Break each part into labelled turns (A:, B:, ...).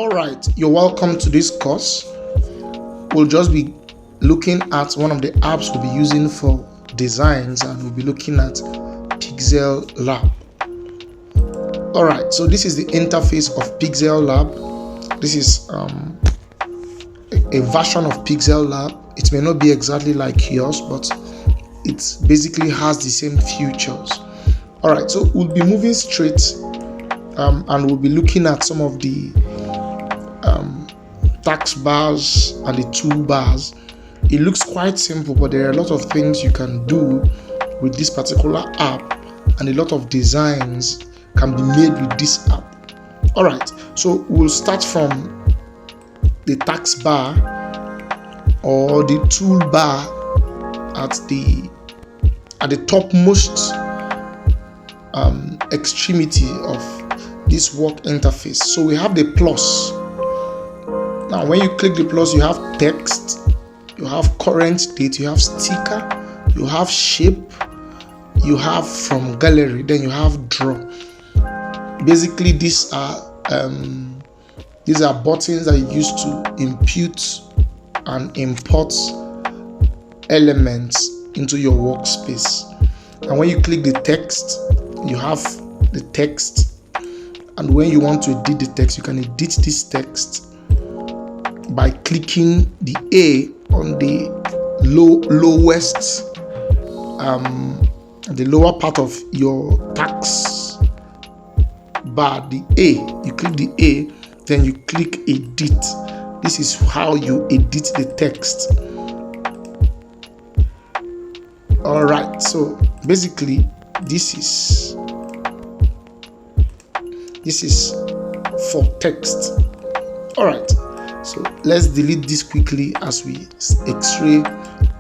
A: Alright, you're welcome to this course. We'll just be looking at one of the apps we'll be using for designs, and we'll be looking at Pixellab. Alright, so this is the interface of Pixellab. This is a version of Pixellab. It may not be exactly like yours, but it basically has the same features. Alright, so we'll be moving straight and we'll be looking at some of the tax bars and the toolbars. It looks quite simple, but there are a lot of things you can do with this particular app, and a lot of designs can be made with this app. Alright, so we'll start from the tax bar or the toolbar at the topmost extremity of this work interface. So we have the plus. Now when you click the plus, you have text, you have current date, you have sticker, you have shape, you have from gallery, then you have draw. Basically these are buttons that you use to impute and import elements into your workspace. And when you click the text, you have the text, and when you want to edit the text, you can edit this text by clicking the A on the lowest the lower part of your tax bar, the A. You click the A, then you click edit. This is how you edit the text. All right, so basically this is for text. All right, so let's delete this quickly as we x-ray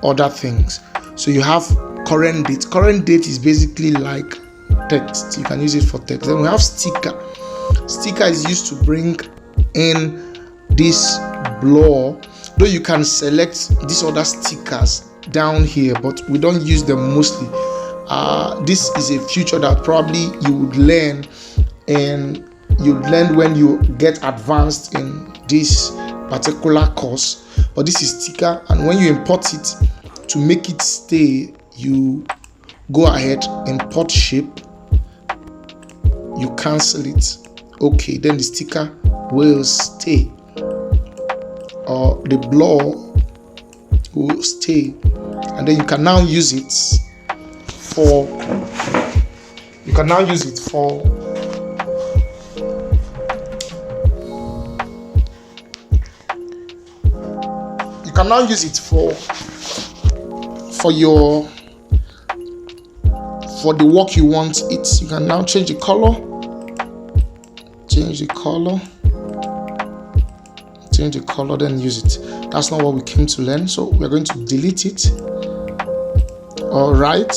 A: other things. So you have current date. Current date is basically like text. You can use it for text. Then we have sticker. Sticker is used to bring in this blur, though you can select these other stickers down here, but we don't use them mostly. This is a feature that probably you would learn, and you learn when you get advanced in this particular course. But this is sticker, and when you import it, to make it stay, you go ahead, import shape, you cancel it, okay, then the sticker will stay, or the blur will stay, and then you can now use it for for the work you want it. You can now change the color, then use it. That's not what we came to learn, so we're going to delete it. All right,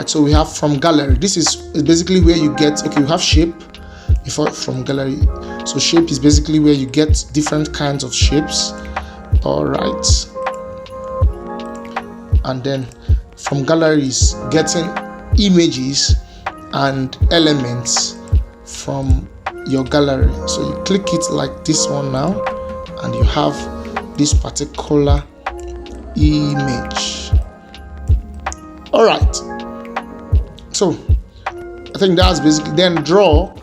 A: so we have from gallery. This is basically where you get, okay, you have shape before from gallery. So shape is basically where you get different kinds of shapes. All right, and then from gallery is getting images and elements from your gallery. So you click it like this one now, and you have this particular image. All right, so I think that's basically. Then draw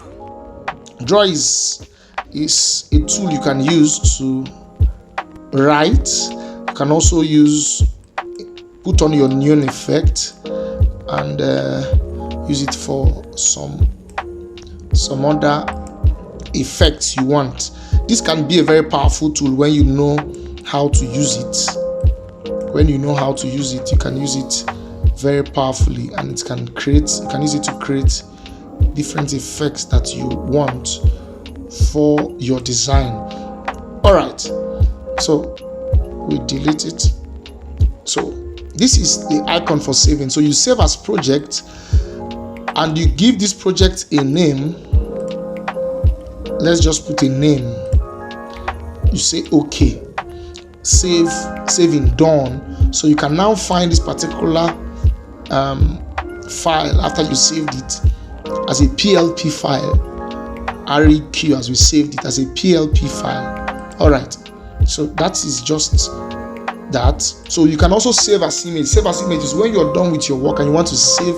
A: is a tool you can use to write. You can also put on your neon effect and use it for some other effects you want. This can be a very powerful tool when you know how to use it. When you know how to use it, you can use it very powerfully, and you can use it to create different effects that you want for your design. All right, so we delete it. So this is the icon for saving. So you save as project, and you give this project a name. Let's just put a name. You say okay, saving done. So you can now find this particular file after you saved it as a PLP file. req as we saved it as a PLP file. All right, so that is just that. So you can also save as image. Save as image is when you're done with your work and you want to save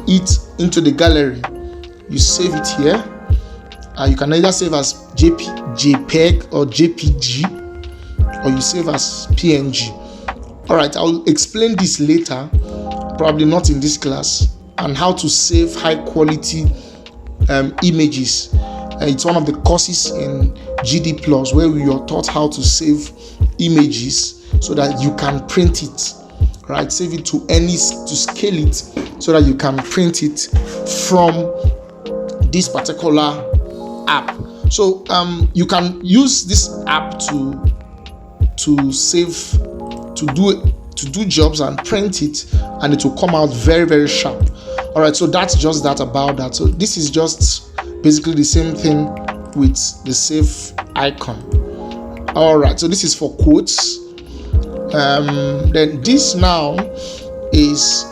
A: it into the gallery. You save it here. You can either save as JPEG or JPG, or you save as PNG. All right, I'll explain this later, probably not in this class, and how to save high quality images. It's one of the courses in GD Plus where we are taught how to save images so that you can print it, right? Save it to scale it so that you can print it from this particular app. So you can use this app to save, to do jobs and print it, and it will come out very, very sharp. All right, so that's just that about that. So this is just basically the same thing with the save icon. All right, so this is for quotes. Then this now is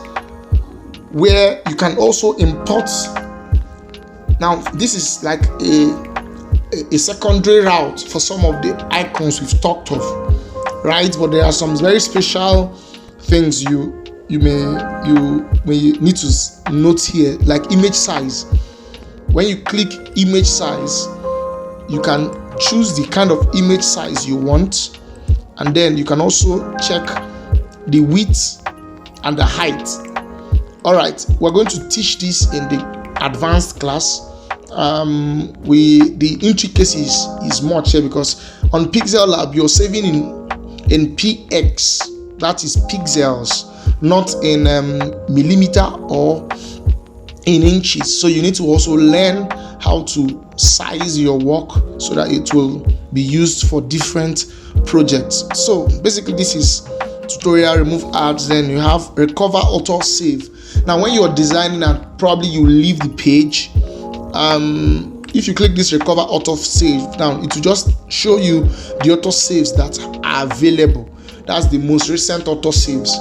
A: where you can also import. Now this is like a secondary route for some of the icons we've talked of, right? But there are some very special things you may need to note here, like image size. When you click image size, you can choose the kind of image size you want, and then you can also check the width and the height. All right, we're going to teach this in the advanced class. The intricacies is much here because on Pixellab you're saving in px, that is pixels, not in millimeter or in inches. So you need to also learn how to size your work so that it will be used for different projects. So basically this is tutorial, remove ads, then you have recover auto save. Now when you're designing and probably you leave the page, if you click this recover auto save, now it will just show you the auto saves that are available. That's the most recent auto saves,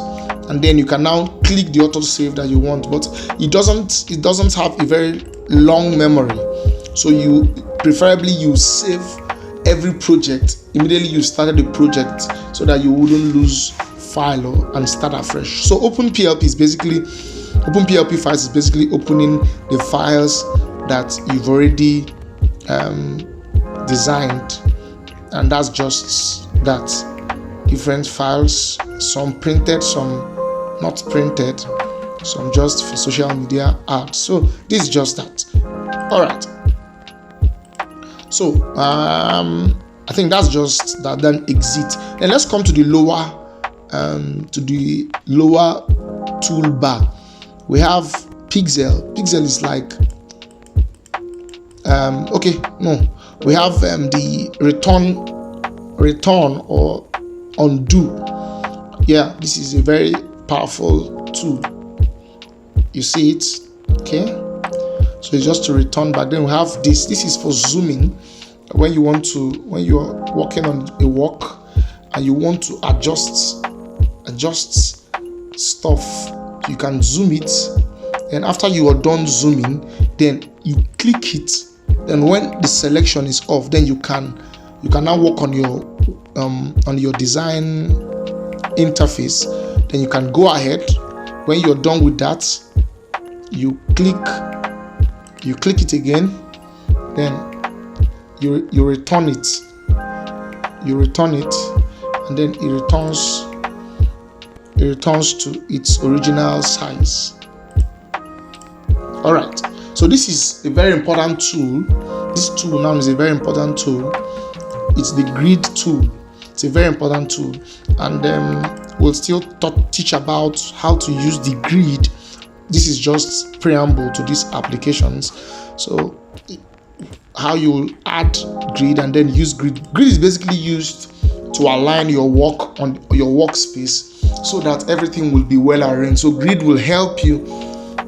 A: and then you can now click the auto save that you want, but it doesn't have a very long memory. So you preferably you save every project immediately you started the project so that you wouldn't lose file and start afresh. So OpenPLP files is basically opening the files that you've already designed, and that's just that. Different files, some printed, some not printed, some just for social media ads. So this is just that. All right, so I think that's just that. Then exit, and let's come to the lower toolbar. We have Pixel is like we have the return or undo. Yeah, this is a very powerful tool. You see it, okay? So it's just to return back. Then we have this is for zooming. When you're working on a work and you want to adjust stuff, you can zoom it, and after you are done zooming, then you click it. Then when the selection is off, then you can now work on your design interface. Then you can go ahead. When you're done with that, you click it again, then you return it, and then it returns to its original size. All right, so this is a very important tool. This tool now is a very important tool. It's the grid tool. It's a very important tool, and we'll still teach about how to use the grid. This is just preamble to these applications. So how you add grid and then use grid. Grid is basically used to align your work on your workspace so that everything will be well arranged. So grid will help you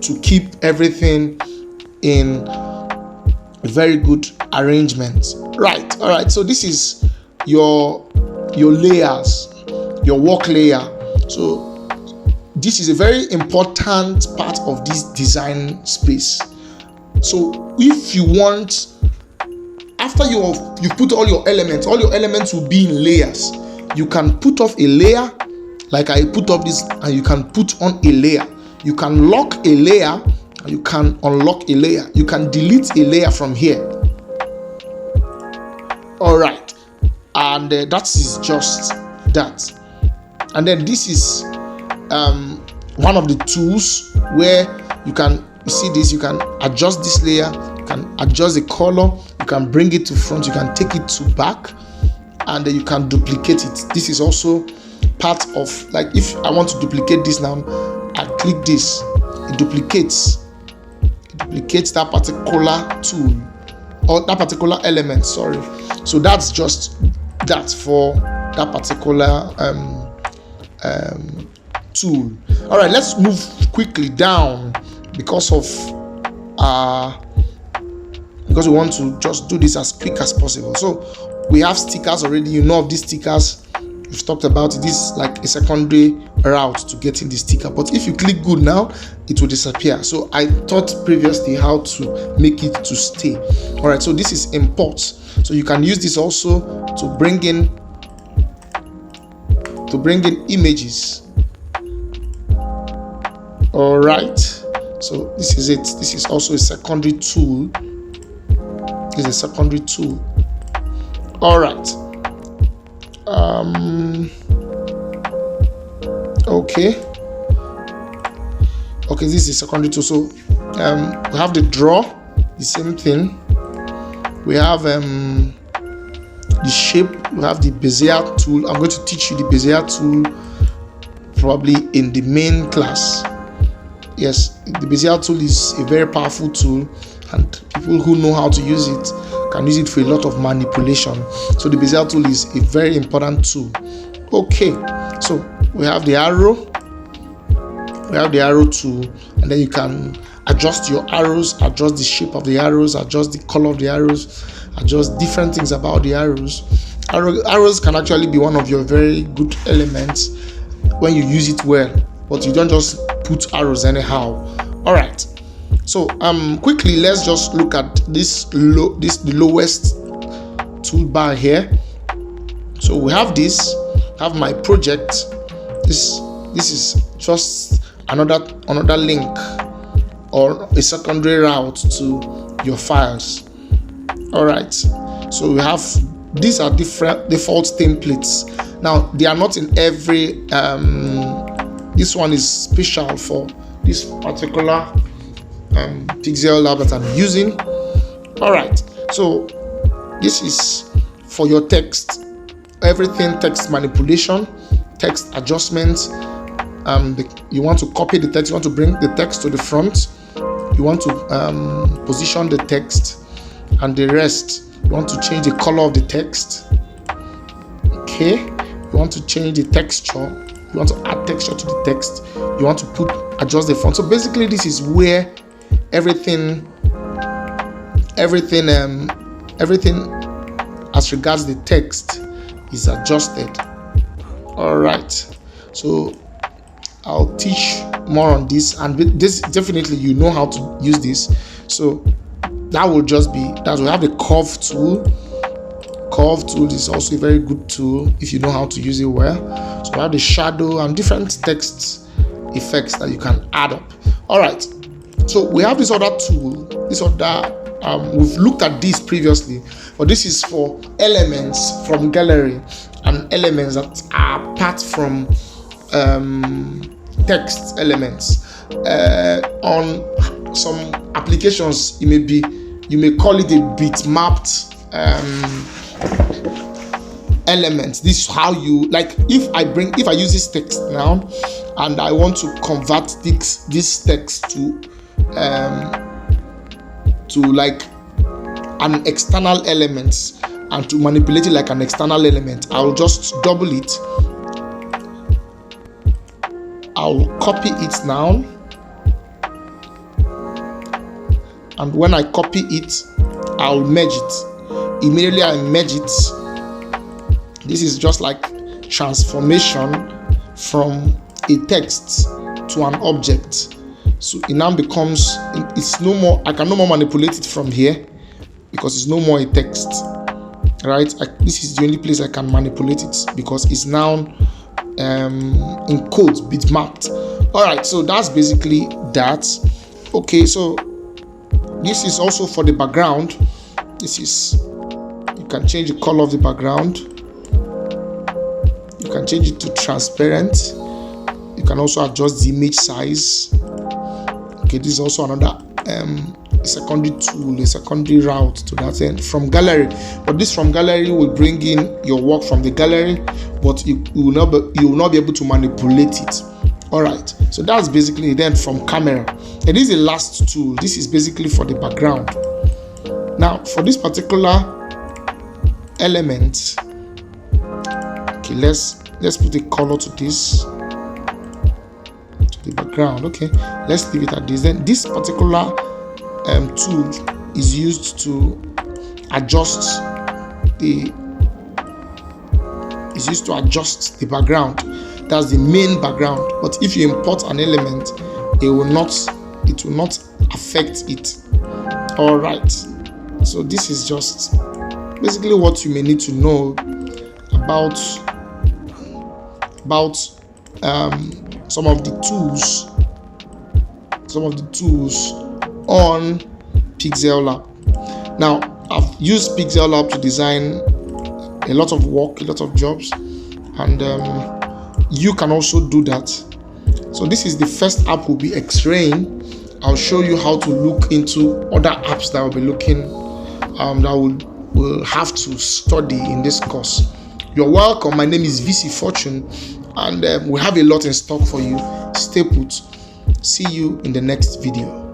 A: to keep everything in a very good arrangement. Right. All right. So this is your layers, your work layer. So this is a very important part of this design space. So if you want, after you've put all your elements will be in layers. You can put off a layer, like I put off this, and you can put on a layer. You can lock a layer, and you can unlock a layer. You can delete a layer from here. All right, and that is just that. And then this is one of the tools where you see this. You can adjust this layer. You can adjust the color. You can bring it to front. You can take it to back, and then you can duplicate it. This is also part of, like, if I want to duplicate this now, I click this. It duplicates that particular tool or that particular element. Sorry. So that's just that for that particular tool. All right, let's move quickly down because we want to just do this as quick as possible. So we have stickers already. You know of these stickers. We've talked about it. This is like a secondary route to getting the sticker. But if you click good now, it will disappear. So I taught previously how to make it to stay. All right, so this is imports. So you can use this also to bring in images. All right, so this is it. This is also a secondary tool. This is a secondary tool. All right. Okay, this is secondary tool. So we have the draw, the same thing. We have the shape. We have the Bezier tool. I'm going to teach you the Bezier tool probably in the main class. Yes, the Bezier tool is a very powerful tool, and people who know how to use it can use it for a lot of manipulation. So the Bezier tool is a very important tool. Okay, so we have the arrow. We have the arrow tool, and then you can adjust your arrows, adjust the shape of the arrows, adjust the color of the arrows, adjust different things about the arrows. Arrows can actually be one of your very good elements when you use it well, but you don't just put arrows anyhow. All right. So quickly, let's just look at the lowest toolbar here. So we have this. Have my project. This is just another link or a secondary route to your files. All right. So we have, these are different default templates. Now they are not in every. This one is special for this particular Pixellab that I'm using. All right, so this is for your text, everything text manipulation, text adjustments. You want to copy the text, you want to bring the text to the front, you want to position the text, and the rest. You want to change the color of the text. Okay, you want to change the texture. You want to add texture to the text. You want to adjust the font. So basically, this is where everything as regards the text is adjusted. All right. So I'll teach more on this, and this definitely you know how to use this. So that will just be that. We have the curve tool. Curve tool is also a very good tool if you know how to use it well. So we have the shadow and different text effects that you can add up. All right. So we have this other tool. We've looked at this previously, but this is for elements from gallery and elements that are apart from text elements. On some applications, you may call it a bitmapped element. This is how you, like, if I use this text now and I want to convert this text to like an external element and to manipulate it like an external element, I'll just double it. I'll copy it now, and when I copy it, I'll merge it. Immediately I merge it. This is just like transformation from a text to an object. So it now becomes, it's no more, I can no more manipulate it from here because it's no more a text, right? This is the only place I can manipulate it because it's now in code, bitmapped. All right, so that's basically that. Okay, so this is also for the background. This is, you can change the color of the background. You can change it to transparent. You can also adjust the image size. Okay, this is also another secondary tool, a secondary route to that end from gallery. But this from gallery will bring in your work from the gallery, but you will not be able to manipulate it. All right, so that's basically then from camera. And this is the last tool. This is basically for the background. Now for this particular element, okay, let's put a color to this, to the background. Okay, let's leave it at this. Then this particular tool is used to adjust the background. That's the main background. But if you import an element, it will not affect it. All right, so this is just basically what you may need to know about some of the tools on Pixellab. Now, I've used Pixellab to design a lot of work, a lot of jobs, and you can also do that. So this is the first app we'll be X-raying. I'll show you how to look into other apps that will be looking that will have to study in this course. You're welcome. My name is VC Fortune, and we have a lot in stock for you. Stay put. See you in the next video.